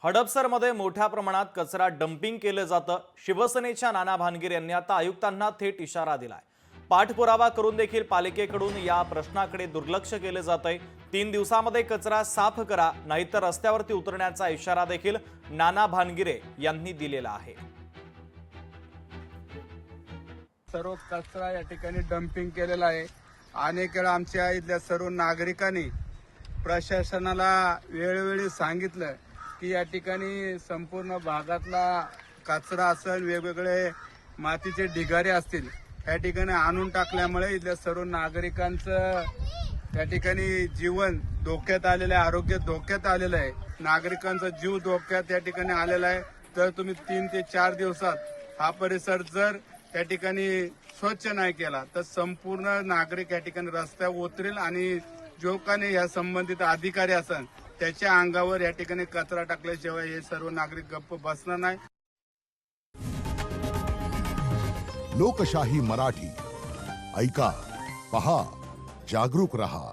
हडपसरमध्ये मोठ्या प्रमाणात कचरा डंपिंग केलं जातं। शिवसेनेच्या नाना भानगिरे यांनी आता आयुक्तांना थेट इशारा दिलाय। पाठपुरावा करून देखील पालिकेकडून या प्रश्नाकडे दुर्लक्ष केले जातंय। 3 दिवसांमध्ये कचरा साफ करा, नाहीतर रस्त्यावरती उतरण्याचा इशारा देखील नाना भानगिरे यांनी दिलेला आहे। सर्व कचरा या ठिकाणी डंपिंग केलेला आहे। अनेक वेळा आमच्या इथल्या सर्व नागरिकांनी प्रशासनाला वेळोवेळी सांगितलं की या ठिकाणी संपूर्ण भागातला कचरा असेल, वेगवेगळे मातीचे ढिगारे असतील, या ठिकाणी आणून टाकल्यामुळे इथल्या सर्व नागरिकांचं या ठिकाणी जीवन धोक्यात आलेलं आहे, आरोग्य धोक्यात आलेलं आहे, नागरिकांचा जीव धोक्यात या ठिकाणी आलेला आहे। तर तुम्ही 3 ते 4 दिवसात हा परिसर जर या ठिकाणी स्वच्छ नाही केला तर संपूर्ण नागरिक या ठिकाणी रस्त्यावर उतरेल आणि जो काही या संबंधित अधिकारी असेल त्याच्या अंगावर या ठिकाणी कचरा टाकल्याशिवाय हे सर्व नागरिक गप्प बसणार नाही। लोकशाही मराठी ऐका, पहा, जागरूक रहा।